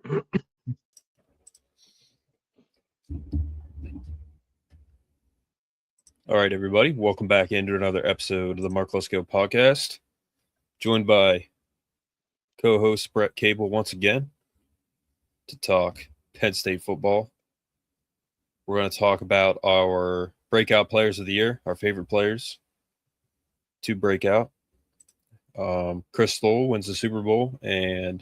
All right, everybody. Welcome back into another episode of the Lesko podcast. Joined by co-host Brett Cable once again to talk Penn State football. We're going to talk about our breakout players of the year, our favorite players to break out. Chris Stoll wins the Super Bowl and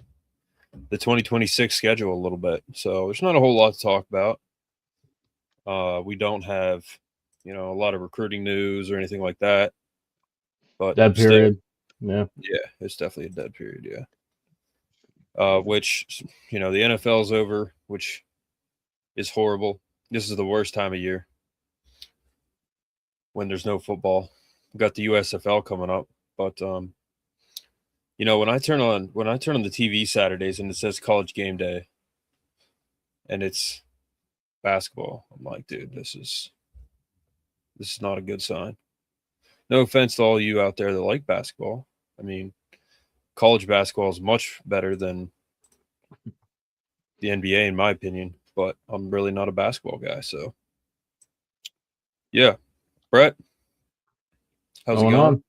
the 2026 schedule a little bit. So there's not a whole lot to talk about. We don't have a lot of recruiting news or anything like that. But dead period. Yeah, it's definitely a dead period. Yeah. Which the NFL is over, which is horrible. This is the worst time of year when there's no football. We've got the USFL coming up, but when I turn on the TV Saturdays and it says College Game Day, and it's basketball, I'm like, dude, this is not a good sign. No offense to all you out there that like basketball. I mean, college basketball is much better than the NBA, in my opinion, but I'm really not a basketball guy. So, yeah. Brett, how's it going?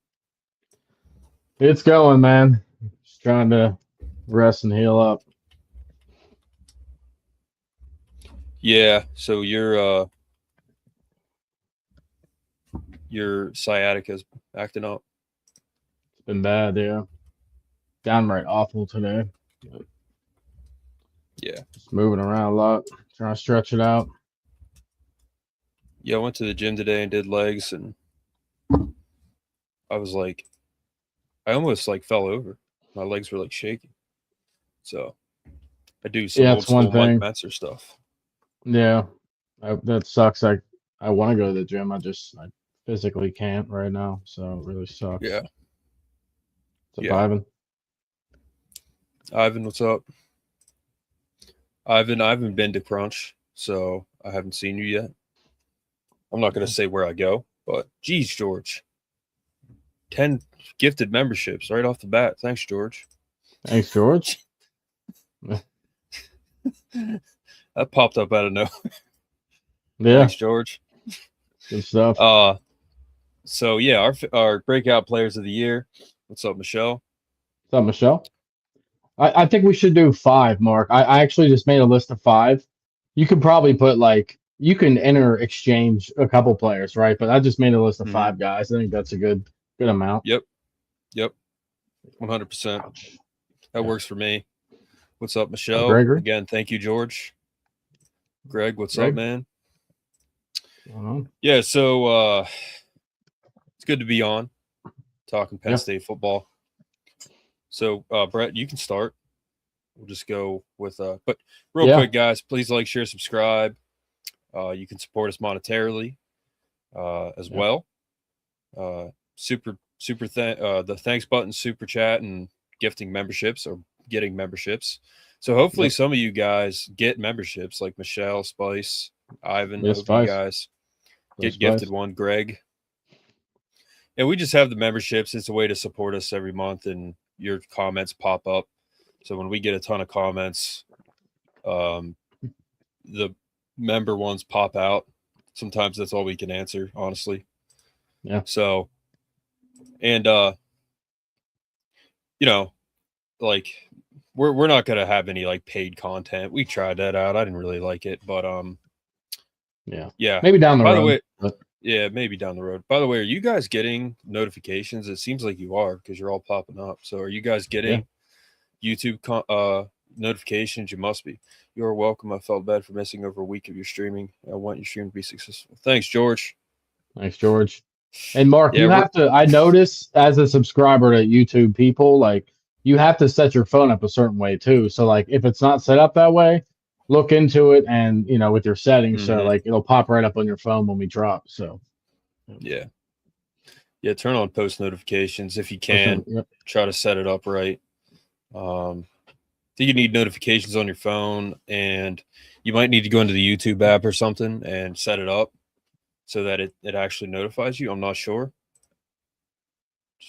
It's going, man. Just trying to rest and heal up. Yeah, so your sciatica's acting up. It's been bad, yeah. Downright awful today. Yeah. Just moving around a lot, trying to stretch it out. Yeah, I went to the gym today and did legs, and I was like, I almost fell over. My legs were shaking. So I do some old school Mike Metzer stuff. Yeah, that sucks. I want to go to the gym. I physically can't right now, so it really sucks. Yeah. What's up, Ivan? Ivan, what's up? Ivan, I haven't been to Crunch, so I haven't seen you yet. I'm not going to say where I go, but geez, George. 10 gifted memberships right off the bat. Thanks, George. Thanks, George. That popped up out of nowhere. Yeah. Thanks, George. Good stuff. So yeah, our breakout players of the year. What's up, Michelle? What's up, Michelle? I think we should do 5, Mark. I actually just made a list of 5. You could probably put you can exchange a couple players, right? But I just made a list of 5 guys. I think that's a good amount. Yep. 100%. That works for me. What's up, Michelle? Gregory? Again, thank you, George. Greg, what's up, man? Yeah, so it's good to be on talking Penn State football. So, Brett, you can start. We'll just go with but real quick, guys, please like, share, subscribe. You can support us monetarily as well. The thanks button, super chat, and gifting memberships or getting memberships. So hopefully some of you guys get memberships, like Michelle, Spice, Ivan. Yes, hope you guys get gifted one. Greg. And we just have the memberships. It's a way to support us every month, and your comments pop up. So when we get a ton of comments, the member ones pop out. Sometimes that's all we can answer, honestly. Yeah. So, and we're not gonna have any paid content. We tried that out. I didn't really like it, but yeah. Maybe down the road. By the way, yeah, maybe down the road. By the way, are you guys getting notifications? It seems like you are because you're all popping up. So are you guys getting YouTube notifications? You must be. You're welcome. I felt bad for missing over a week of your streaming. I want your stream to be successful. Thanks, George. Thanks, George. And Mark, you have to. I notice as a subscriber to YouTube, people you have to set your phone up a certain way too. So if it's not set up that way, look into it and with your settings, so it'll pop right up on your phone when we drop. So yeah, turn on post notifications if you can. Try to set it up right. I think you need notifications on your phone, and you might need to go into the YouTube app or something and set it up so that it actually notifies you. I'm not sure.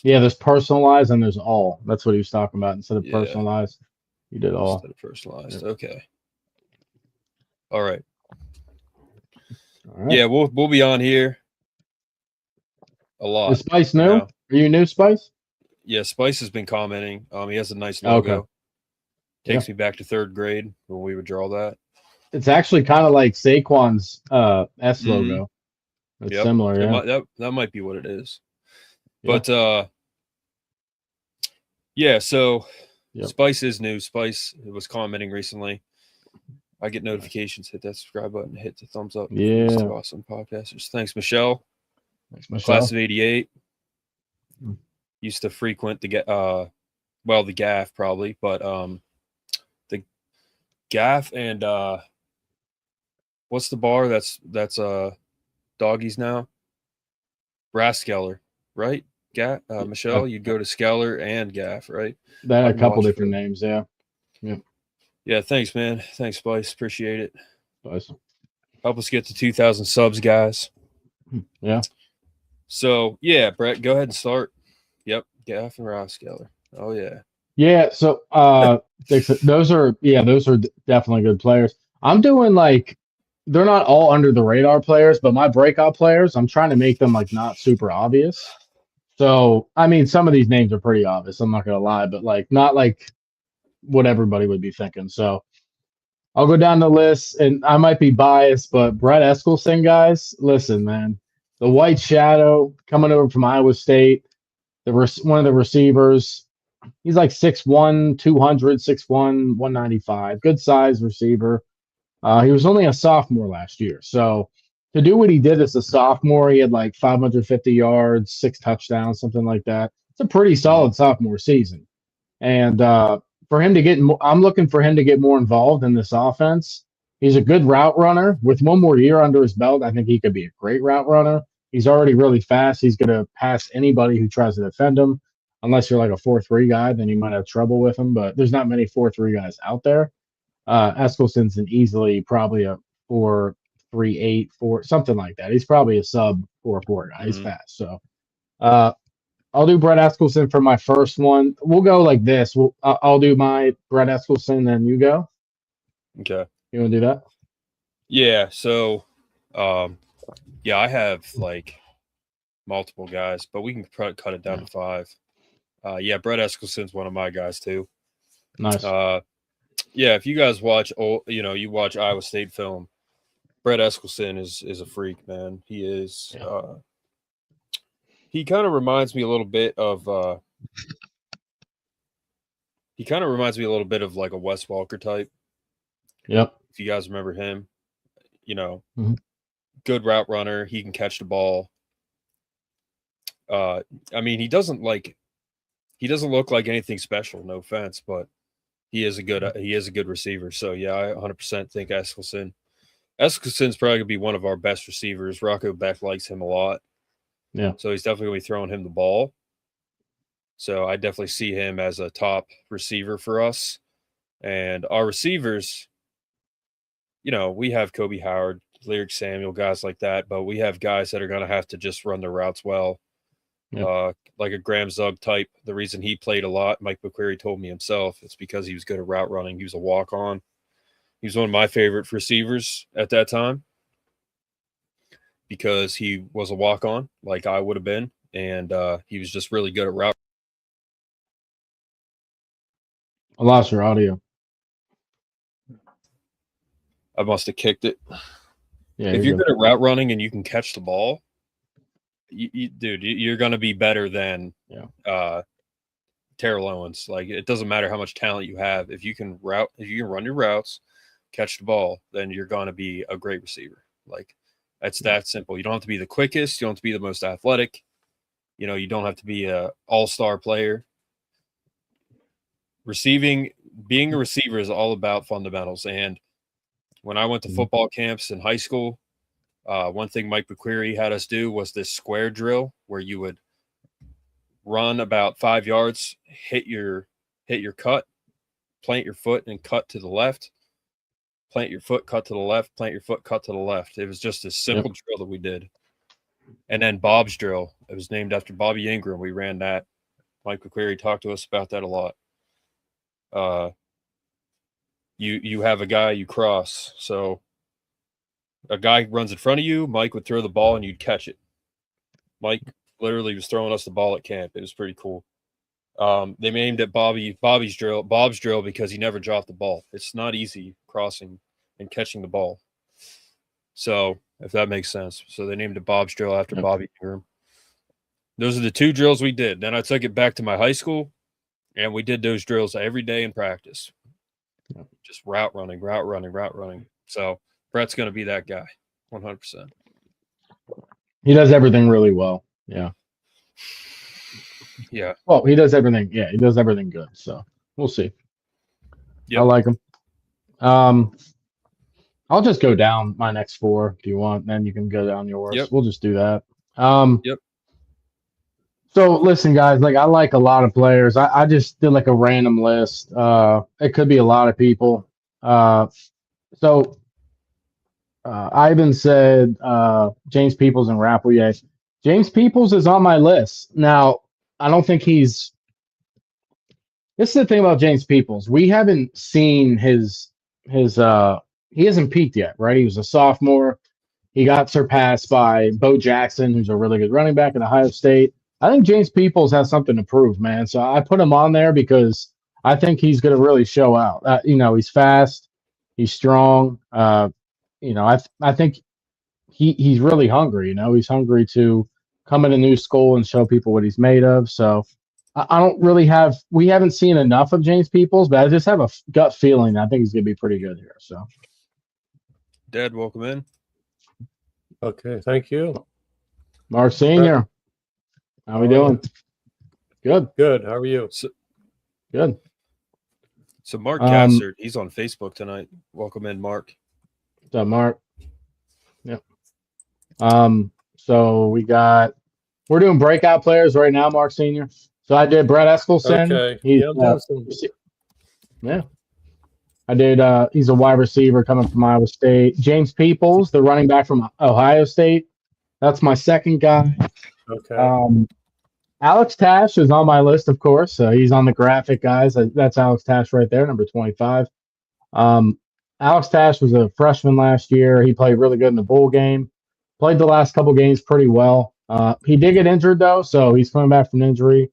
Yeah, there's personalized and there's all. That's what he was talking about instead of personalized. You did all. Instead of personalized. Yep. Okay. All right. Yeah, we'll be on here a lot. Is Spice new? Are you new, Spice? Yeah, Spice has been commenting. He has a nice logo. Okay. Takes me back to 3rd grade when we would draw that. It's actually kind of like Saquon's S logo. It's similar, yeah. That might be what it is. Yeah. But yeah, so Spice is new. Spice was commenting recently. I get notifications. Hit that subscribe button. Hit the thumbs up. Yeah. These 2 awesome podcasters. Thanks, Michelle. Thanks, Michelle. Class of '88. Used to frequent the GAF probably, but the GAF and what's the bar that's Doggies now? Raskeller, right? Michelle, you'd go to Skeller and GAF, right? They had a couple different names, yeah. Yeah, thanks, man. Thanks, Spice. Appreciate it. Spice. Help us get to 2,000 subs, guys. Yeah. So, yeah, Brett, go ahead and start. Yep, Gaff and Raskeller. Oh, yeah. Yeah, so those are definitely good players. I'm doing they're not all under the radar players, but my breakout players, I'm trying to make them not super obvious. So, I mean, some of these names are pretty obvious, I'm not going to lie, but not what everybody would be thinking. So, I'll go down the list, and I might be biased, but Brett Eskelson, guys, listen, man. The White Shadow coming over from Iowa State, one of the receivers. He's like 6'1", 200, 6'1", 195. Good size receiver. He was only a sophomore last year. So to do what he did as a sophomore, he had 550 yards, 6 touchdowns, something like that. It's a pretty solid sophomore season. And for him to get I'm looking for him to get more involved in this offense. He's a good route runner. With one more year under his belt, I think he could be a great route runner. He's already really fast. He's going to pass anybody who tries to defend him. Unless you're a 4.3 guy, then you might have trouble with him. But there's not many 4.3 guys out there. Eskelson's easily probably a 4.38, 4, something like that. He's probably a sub 4.4 guy. He's fast. So I'll do Brett Eskelson for my first one. We'll go like this. I'll do my Brett Eskelson, then you go. Okay. You want to do that? Yeah. So, yeah, I have multiple guys, but we can probably cut it down to 5. Yeah, Brett Eskelson's one of my guys too. Nice. Yeah, if you guys watch you watch Iowa State film, Brett Eskelson is a freak, man. He is. Yeah. He kind of reminds me a little bit of a Wes Walker type. Yep. If you guys remember him, good route runner. He can catch the ball. I mean, he doesn't look like anything special. No offense, but he is a good receiver. So yeah, I 100% think Eskelson's probably gonna be one of our best receivers. Rocco Beck likes him a lot. Yeah. So he's definitely gonna be throwing him the ball. So I definitely see him as a top receiver for us. And our receivers, we have Kobe Howard, Lyric Samuel, guys like that, but we have guys that are gonna have to just run their routes well. Yep. Like a Graham Zug type. The reason he played a lot, Mike McQuarrie told me himself, it's because he was good at route running. He was a walk-on. He was one of my favorite receivers at that time because he was a walk-on like I would have been, and he was just really good at route. I lost your audio. I must have kicked it. Yeah, if you're good at route running and you can catch the ball, dude, you're going to be better than Terrell Owens. It doesn't matter how much talent you have. If you can run your routes, catch the ball, then you're going to be a great receiver. That's that simple. You don't have to be the quickest. You don't have to be the most athletic. You don't have to be a all-star player. Being a receiver is all about fundamentals. And when I went to football camps in high school, one thing Mike McQuarrie had us do was this square drill where you would run about 5 yards, hit your cut, plant your foot and cut to the left, plant your foot, cut to the left, plant your foot, cut to the left. It was just a simple drill that we did. And then Bob's drill. It was named after Bobby Ingram. We ran that. Mike McQuarrie talked to us about that a lot. you have a guy you cross. So a guy runs in front of you, Mike would throw the ball and you'd catch it. Mike literally was throwing us the ball at camp. It was pretty cool. They named it Bob's drill because he never dropped the ball. It's not easy crossing and catching the ball. So if that makes sense. So they named it Bob's drill after Bobby Ingram. Those are the 2 drills we did. Then I took it back to my high school, and we did those drills every day in practice. Just route running. So Brett's going to be that guy, 100%. He does everything really well. Yeah. Yeah. Well, he does everything. Yeah, he does everything good. So we'll see. Yep. I like him. I'll just go down my next 4 if you want. Then you can go down yours. Yep. We'll just do that. Yep. So listen, guys, like I like a lot of players. I just did like a random list. It could be a lot of people. Ivan said James Peoples and Rappleyea. James Peoples is on my list. Now, I don't think he's – this is the thing about James Peoples. We haven't seen his he hasn't peaked yet, right? He was a sophomore. He got surpassed by Bo Jackson, who's a really good running back at Ohio State. I think James Peoples has something to prove, man. So I put him on there because I think he's going to really show out. He's fast. He's strong. I think he's really hungry. He's hungry to come in a new school and show people what he's made of. So I don't really we haven't seen enough of James Peoples, but I just have a gut feeling I think he's going to be pretty good here. So, Dad, welcome in. Okay, thank you. Mark Sr., how we doing? Good. Good. How are you? Good. So Mark Gassert, he's on Facebook tonight. Welcome in, Mark. What's up, Mark? Yep. So we're doing breakout players right now, Mark Sr. So I did Brett Eskelson. Okay. Yeah. I did he's a wide receiver coming from Iowa State. James Peoples, the running back from Ohio State. That's my second guy. Okay. Alex Tash is on my list, of course. He's on the graphic, guys. That's Alex Tash right there, number 25. Alex Tash was a freshman last year. He played really good in the bowl game. Played the last couple games pretty well. He did get injured, though, so he's coming back from injury.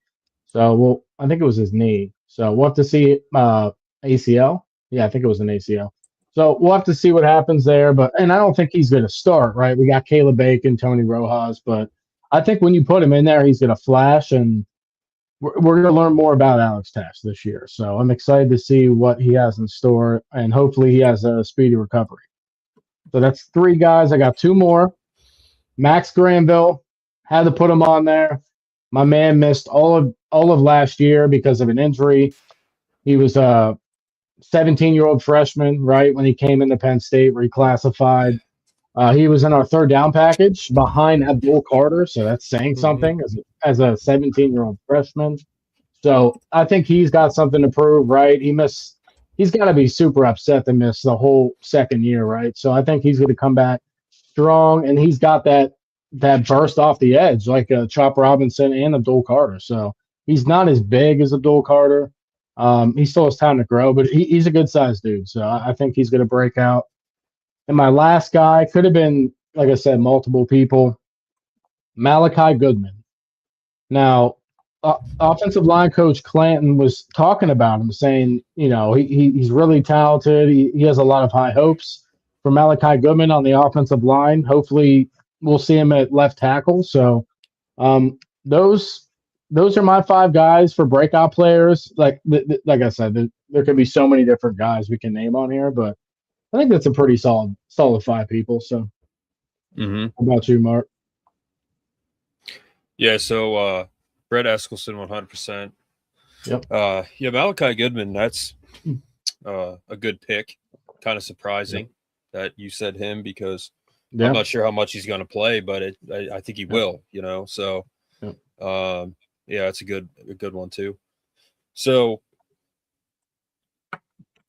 So, I think it was his knee. So we'll have to see ACL. Yeah, I think it was an ACL. So we'll have to see what happens there. And I don't think he's going to start, right? We got Caleb Bacon, Tony Rojas, but I think when you put him in there, he's going to flash, and we're going to learn more about Alex Tash this year. So I'm excited to see what he has in store, and hopefully he has a speedy recovery. So that's 3 guys. I got 2 more. Max Granville, had to put him on there. My man missed all of last year because of an injury. He was a 17-year-old freshman, right, when he came into Penn State, reclassified. He was in our third down package behind Abdul Carter, so that's saying something as a 17-year-old freshman. So I think he's got something to prove, right? He's got to be super upset to miss the whole second year, right? So I think he's going to come back strong, and he's got that burst off the edge like Chop Robinson and Abdul Carter. So he's not as big as Abdul Carter. He still has time to grow, but he's a good-sized dude. So I think he's going to break out. And my last guy could have been, like I said, multiple people. Malachi Goodman. Now, offensive line coach Clanton was talking about him, saying, he's really talented. He has a lot of high hopes for Malachi Goodman on the offensive line. Hopefully, we'll see him at left tackle. So, those are my 5 guys for breakout players. Like I said, there could be so many different guys we can name on here, but I think that's a pretty solid 5 people. So, How about you, Mark? Yeah. So Brett Eskelson, 100%. Yep. Malachi Goodman. That's a good pick. Kind of surprising that you said him because I'm not sure how much he's going to play, but I think he will. So it's a good one too. So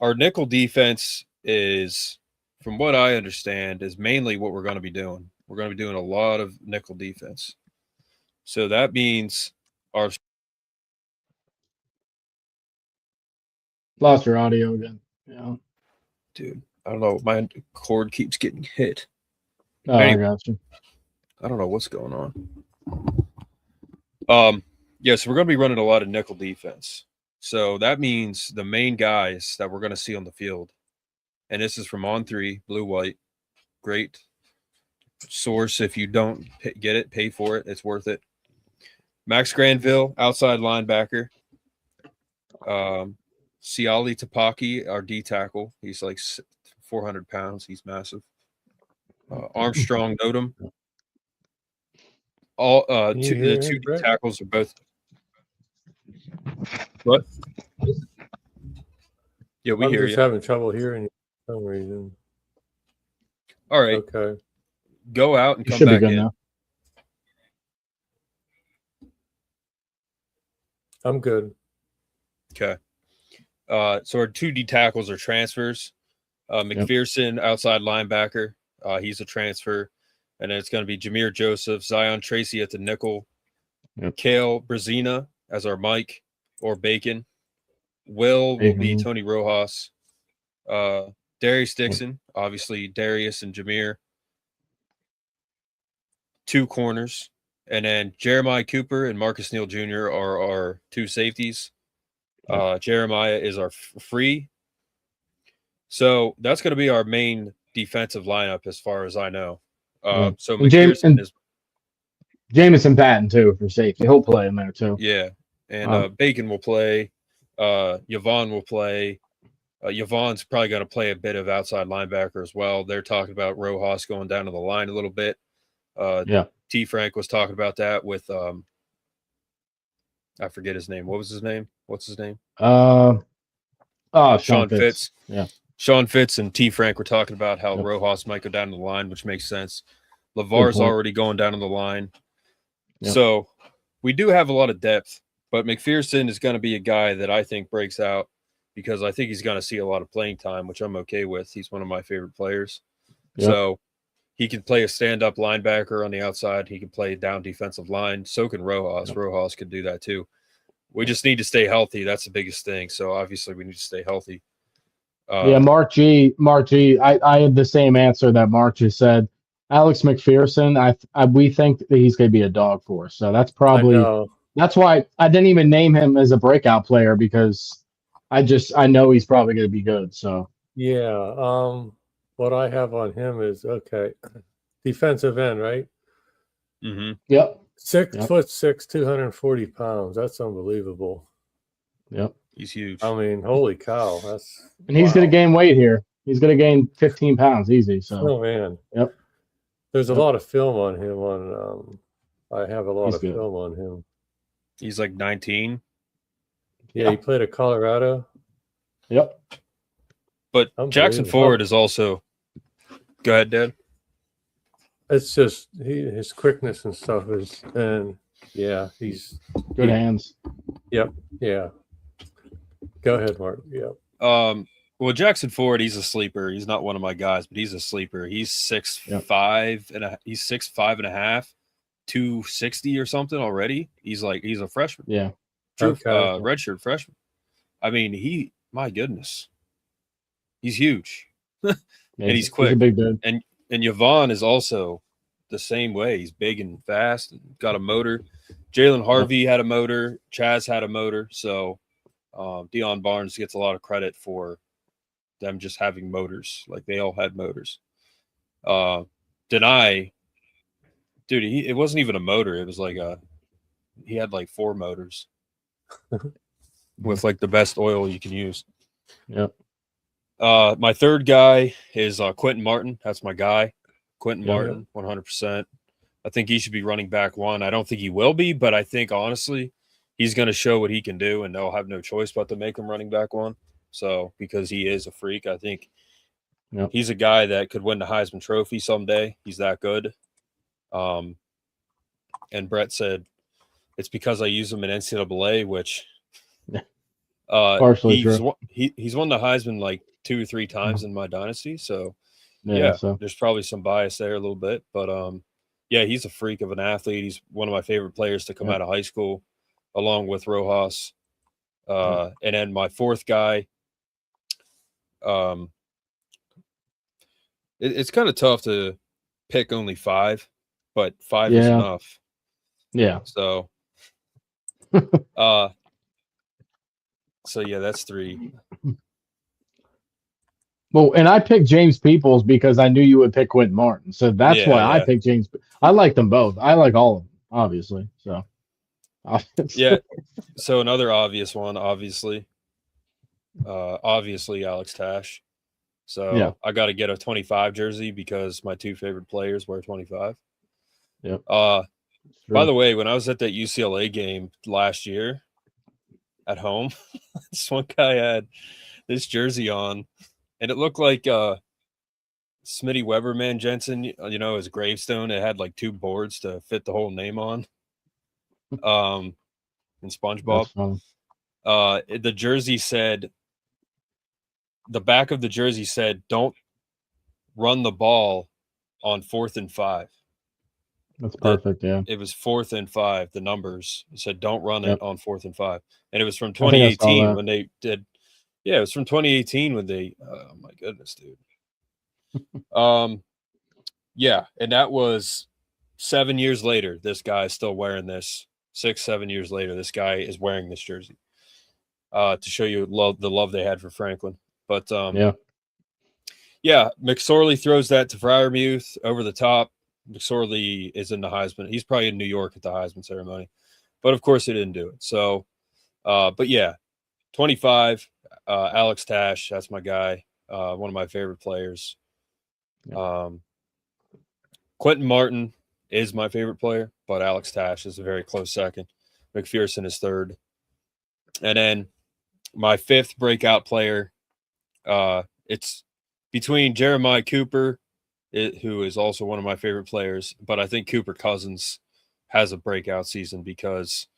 our nickel defense is, from what I understand, is mainly what we're going to be doing. We're going to be doing a lot of nickel defense. So that means our lost your audio again. Yeah. Dude, I don't know. My cord keeps getting hit. Oh, Anyway, I got you. I don't know what's going on. Yeah, so we're going to be running a lot of nickel defense. So that means the main guys that we're going to see on the field, and this is from On3, Blue White, great source. If you don't get it, pay for it. It's worth it. Max Granville, outside linebacker. Siali Tapaki, our D tackle. He's like 400 pounds. He's massive. Armstrong Odom. The two D tackles are both. What? Yeah, we hear you. I'm just having trouble hearing you for some reason. All right. Okay. Go out and You come should be back good in. now. I'm good. Okay. So our 2D tackles are transfers. McPherson, outside linebacker. He's a transfer. And then it's going to be Jameer Joseph, Zion Tracy at the nickel, Kale Brazina as our Mike or Bacon. Will be Tony Rojas. Darius Dixon, obviously Darius and Jameer. 2 corners. And then Jeremiah Cooper and Marcus Neal Jr. are our 2 safeties. Jeremiah is our free. So that's going to be our main defensive lineup as far as I know. So McPherson is Jamison Patton too for safety. He'll play in there too. Yeah. And Bacon will play. Yvonne will play. Yvonne's probably going to play a bit of outside linebacker as well. They're talking about Rojas going down to the line a little bit. T. Frank was talking about that with I forget his name. What was his name? What's his name? Sean Fitz. Yeah. Sean Fitz and T. Frank were talking about how Rojas might go down the line, which makes sense. LeVar's already going down on the line. Yep. So we do have a lot of depth, but McPherson is going to be a guy that I think breaks out because I think he's going to see a lot of playing time, which I'm okay with. He's one of my favorite players. Yep. So he can play a stand-up linebacker on the outside. He can play down defensive line. So can Rojas. Yep. Rojas could do that too. We just need to stay healthy. That's the biggest thing. So obviously we need to stay healthy. Mark G. I had the same answer that Mark just said. Alex McPherson, we think that he's going to be a dog for us. So that's why I didn't even name him as a breakout player because I know he's probably going to be good. So yeah, what I have on him is defensive end, right? Mm-hmm. Yep. 6'6", 240 pounds. That's unbelievable. Yep. He's huge. I mean, holy cow! And he's going to gain weight here. He's going to gain 15 pounds easy. So. Oh man. Yep. There's a lot of film on him. I have a lot of film on him. He's like 19. Yeah, he played at Colorado. Yep. But Jackson Ford is also. Go ahead, Dad. It's just his quickness and stuff he's good hands. Yep. Yeah. Go ahead, Mark. Yep. Well, Jackson Ford, he's a sleeper. He's not one of my guys, but he's a sleeper. He's 6'5", he's 6'5.5", 260 or something already. He's a freshman. Yeah. Redshirt freshman. I mean, my goodness. He's huge. And he's quick. He's a big dude. And Yvonne is also the same way. He's big and fast and got a motor. Jalen Harvey had a motor. Chaz had a motor. So Dion Barnes gets a lot of credit for them just having motors. Like they all had motors. Denai, dude, it wasn't even a motor. It was like he had like 4 motors with like the best oil you can use. Yep. My third guy is Quentin Martin. That's my guy. Quentin Martin, 100%. I think he should be running back 1. I don't think he will be, but I think honestly he's going to show what he can do, and they'll have no choice but to make him running back 1. So because he is a freak, I think he's a guy that could win the Heisman Trophy someday. He's that good. And Brett said it's because I use him in NCAA, which partially true. He's won the Heisman like 2 or 3 times in my dynasty. So there's probably some bias there a little bit, but he's a freak of an athlete. He's one of my favorite players to come out of high school, along with Rojas. And then my fourth guy, It's kind of tough to pick only 5, but 5 is enough. Yeah. So, that's 3. Well, and I picked James Peoples because I knew you would pick Quentin Martin. So that's why I picked James. I like them both. I like all of them, obviously. So, yeah. So another obvious one, obviously Alex Tash. So I got to get a 25 jersey because my 2 favorite players wear 25. Yep. By the way, when I was at that UCLA game last year at home, this one guy had this jersey on, and it looked like Smitty Weberman Jensen, his gravestone. It had like 2 boards to fit the whole name on. In SpongeBob. The jersey said, the back of the jersey said, "Don't run the ball on 4th and 5." That's perfect. Yeah. It was 4th and 5. The numbers, it said, "Don't run it on 4th and 5." And it was from 2018 when they did. Yeah, it was from 2018 when they. Oh my goodness, dude. Yeah, and that was 7 years later. This guy is still wearing this. 6-7 years later, this guy is wearing this jersey. To show you the love they had for Franklin. But McSorley throws that to Freiermuth over the top. McSorley is in the Heisman. He's probably in New York at the Heisman ceremony, but of course he didn't do it. So, 25, Alex Tash. That's my guy. One of my favorite players. Quentin Martin is my favorite player, but Alex Tash is a very close second. McPherson is third. And then my 5th breakout player, it's between Jeremiah Cooper, who is also one of my favorite players, but I think Cooper Cousins has a breakout season because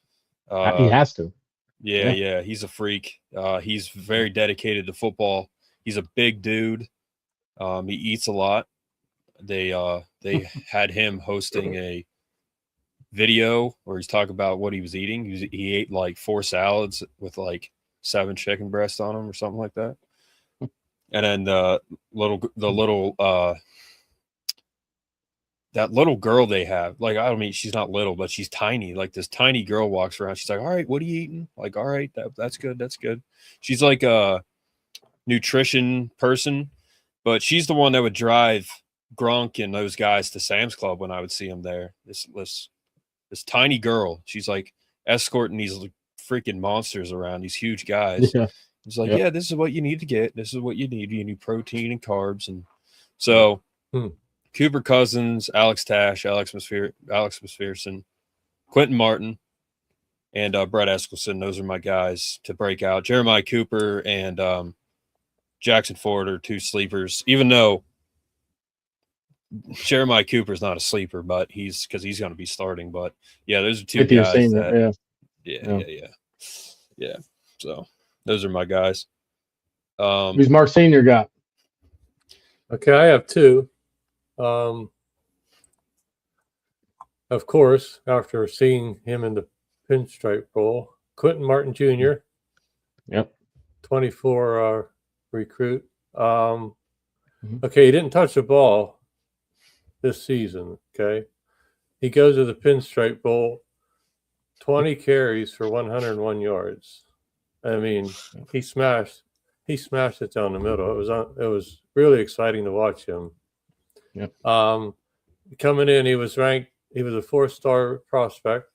he has to. Yeah, he's a freak. He's very dedicated to football. He's a big dude. He eats a lot. They had him hosting a video where he's talking about what he was eating. He ate like 4 salads with like 7 chicken breasts on them or something like that. And then that little girl they have, like, I don't mean she's not little, but she's tiny. Like this tiny girl walks around. She's like, "All right, what are you eating?" Like, "All right, that's good. That's good." She's like a nutrition person, but she's the one that would drive Gronk and those guys to Sam's Club when I would see them there. This tiny girl, she's like escorting these freaking monsters around, these huge guys. Yeah. It's like, yeah, this is what you need to get. This is what you need. You need protein and carbs. And so Cooper Cousins, Alex Tash, Alex McPherson, Quentin Martin, and Brett Eskelson. Those are my guys to break out. Jeremiah Cooper and Jackson Ford are 2 sleepers, even though Jeremiah Cooper is not a sleeper, but he's going to be starting. But yeah, those are 2 guys. Yeah. So those are my guys. Who's Mark Senior got? Okay, I have 2. Of course, after seeing him in the Pinstripe Bowl, Quentin Martin Jr. Yep. 24 recruit. Okay, he didn't touch the ball this season. Okay, he goes to the Pinstripe Bowl, 20 carries for 101 yards. I mean, he smashed it down the middle. It was really exciting to watch him. Yep. Coming in, he was ranked. He was a 4-star prospect.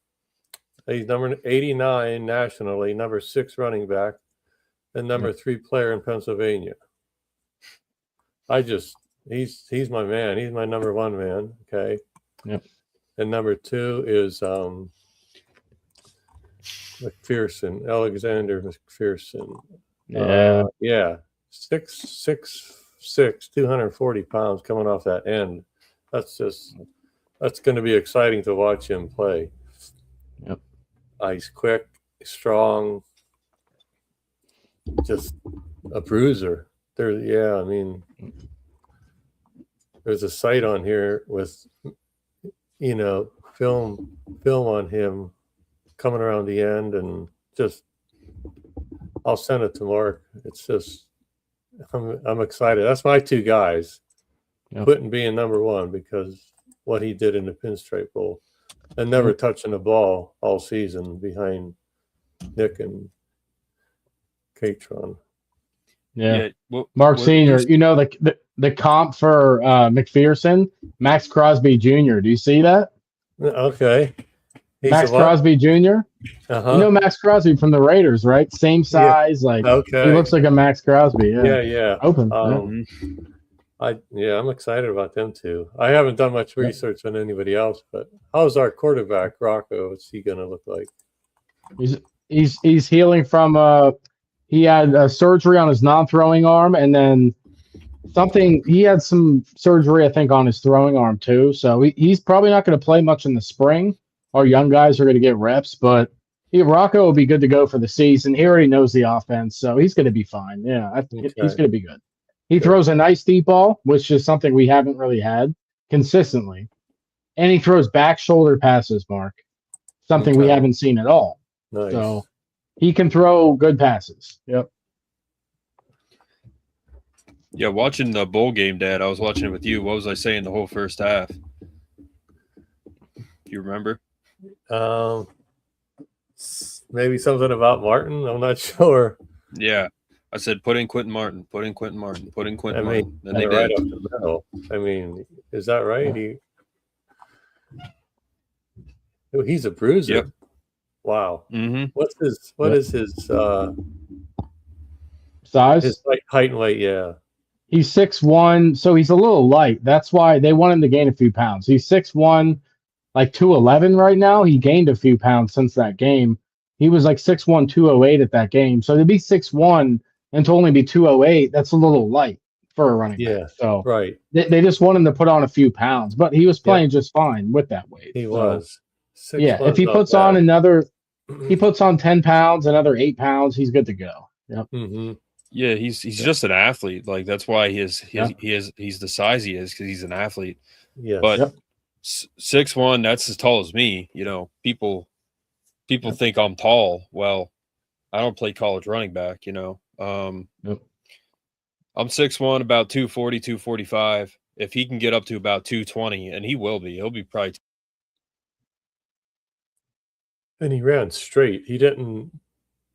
He's number 89 nationally, number 6 running back, and number 3 player in Pennsylvania. He's my man. He's my number 1 man. Okay. Yep. And number 2 is McPherson, Alexander McPherson. Yeah. 6'6", 240 pounds coming off that end. That's going to be exciting to watch him play. Yep. He's quick, strong, just a bruiser. I mean, there's a site on here with, film on him coming around the end, and just, I'll send it to Mark. It's just, I'm excited. That's my 2 guys. Quentin being number one because what he did in the Pinstripe Bowl and never touching the ball all season behind Nick and Catron. Yeah. Mark Sr., you know, the comp for McPherson, Max Crosby Jr. Do you see that? Okay. Max Crosby Jr.? Uh-huh. You know Max Crosby from the Raiders, right? Same size. He looks like a Max Crosby. Yeah. Open. I'm excited about them too. I haven't done much research on anybody else, but how's our quarterback, Rocco? What's he going to look like? He's healing from he had surgery on his non-throwing arm, and then he had some surgery, I think, on his throwing arm too. So he's probably not going to play much in the spring. Our young guys are going to get reps, but Rocco will be good to go for the season. He already knows the offense, so he's going to be fine. Yeah, he's going to be good. He throws a nice deep ball, which is something we haven't really had consistently. And he throws back shoulder passes, Mark, something we haven't seen at all. Nice. So he can throw good passes. Yep. Yeah, watching the bowl game, Dad, I was watching it with you. What was I saying the whole first half? Do you remember? Maybe something about Martin. I'm not sure. Yeah. I said, put in Quentin Martin, put in Quentin Martin, put in Quentin Martin. And they did. Right up the middle. I mean, is that right? He's a bruiser. Yep. Wow. Mm-hmm. What is his size? His height and weight, yeah. He's 6'1", so he's a little light. That's why they want him to gain a few pounds. He's 6'1", like 211 right now. He gained a few pounds since that game. He was like 6'1", 208 at that game. So to be 6'1" and to only be 208, that's a little light for a running back. So they just want him to put on a few pounds, but he was playing just fine with that weight. He was. If he puts on he puts on 10 pounds, another 8 pounds, he's good to go. Yep. Mm-hmm. Yeah, he's just an athlete. Like that's why he's the size he is, because he's an athlete. Yeah. But 6'1", that's as tall as me. You know, people think I'm tall. Well, I don't play college running back, you know. I'm 6'1", about 240, 245. If he can get up to about 220, and he'll be probably. And he ran straight. He didn't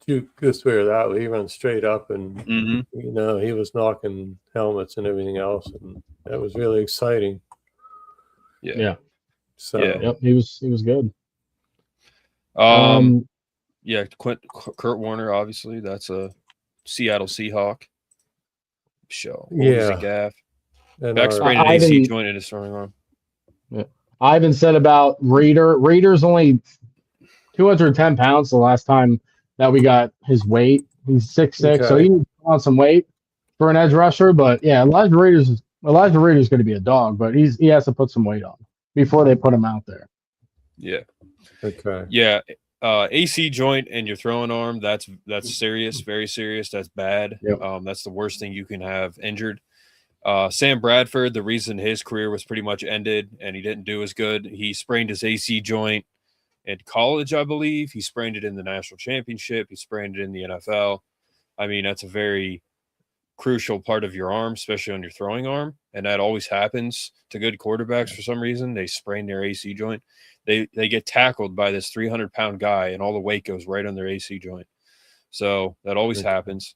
do this way or that way. He ran straight up, and you know, he was knocking helmets and everything else, and that was really exciting. Yeah. So he was good. Kurt Warner, obviously, that's a Seattle Seahawk. Show. Gaff. Back sprained an AC joint in his throwing arm. Yeah. Ivan said about Reader. Reader's only 210 pounds the last time that we got his weight. He's 6'6", so he needs to put on some weight for an edge rusher. But yeah, Elijah Reader's going to be a dog, but he has to put some weight on before they put him out there. Yeah. Okay. Yeah. AC joint in your throwing arm, that's serious, very serious. That's bad. Yep. That's the worst thing you can have injured. Sam Bradford, the reason his career was pretty much ended and he didn't do as good, he sprained his AC joint in college, I believe. He sprained it in the national championship. He sprained it in the NFL. I mean, that's a very crucial part of your arm, especially on your throwing arm. And that always happens to good quarterbacks for some reason. They sprain their AC joint. They get tackled by this 300-pound guy, and all the weight goes right on their AC joint. So that always happens.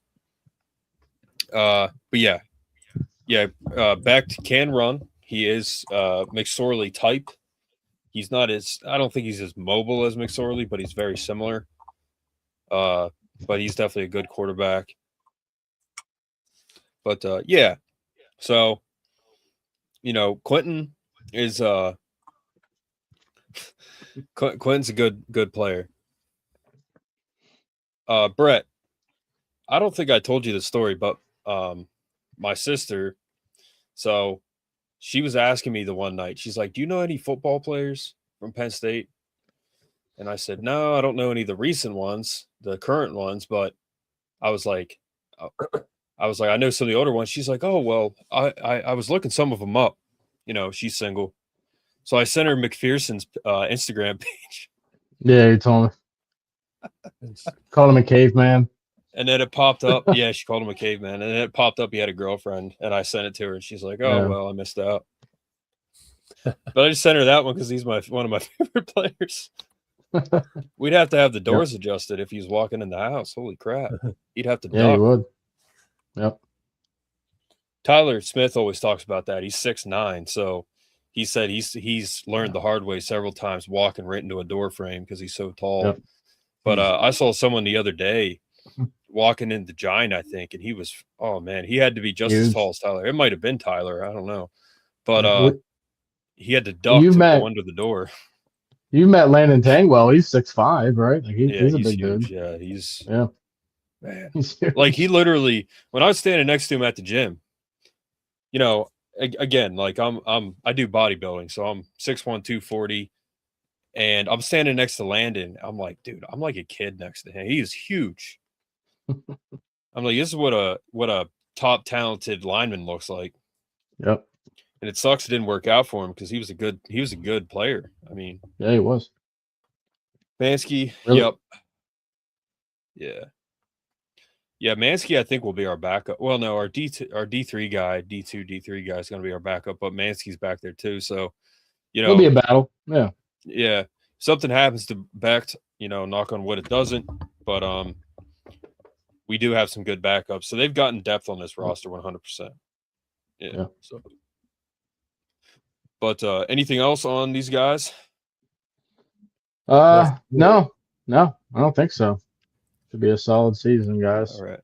But Becht can run. He is McSorley type. He's not I don't think he's as mobile as McSorley, but he's very similar. But he's definitely a good quarterback. But so you know, Quentin is Quentin's a good player. Brett, I don't think I told you the story, but my sister, so she was asking me the one night, she's like, do you know any football players from Penn State? And I said, no, I don't know any of the recent ones, the current ones, but I was like, I know some of the older ones. She's like, oh, well, I was looking some of them up. You know, she's single. So I sent her McPherson's Instagram page. Yeah, he told me. Called him a caveman. And then it popped up. Yeah, she called him a caveman. And then it popped up he had a girlfriend. And I sent it to her. And she's like, oh, well, I missed out. But I just sent her that one because he's one of my favorite players. We'd have to have the doors adjusted if he's walking in the house. Holy crap. He'd have to duck. Yeah, he would. Yep. Tyler Smith always talks about that. He's 6'9", so he said he's learned the hard way several times walking right into a door frame because he's so tall. Yep. But I saw someone the other day walking in the Giant, I think, and he was, oh man, he had to be just as tall as Tyler. It might have been Tyler, I don't know, but he had to duck to go under the door. You met Landon Tangwell. He's 6'5", right? Like he's a big huge. dude. Yeah, man. He's like he literally, when I was standing next to him at the gym, you know, again, like I do bodybuilding, so I'm 6'1", 240, and I'm standing next to Landon. I'm like, dude, I'm like a kid next to him. He is huge. I'm like, this is what a top talented lineman looks like. Yep. And it sucks it didn't work out for him because he was a good player. I mean, yeah, he was. Mansky, really? Yep. Yeah, Mansky, I think, will be our backup. Well, no, our D3 guy, D3 guy is going to be our backup, but Mansky's back there too. So, you know, it'll be a battle. Yeah. Yeah. Something happens to Becht, you know, knock on wood, it doesn't. But we do have some good backups. So they've gotten depth on this roster 100%. Yeah. So, but anything else on these guys? No, I don't think so. Should be a solid season, guys. All right.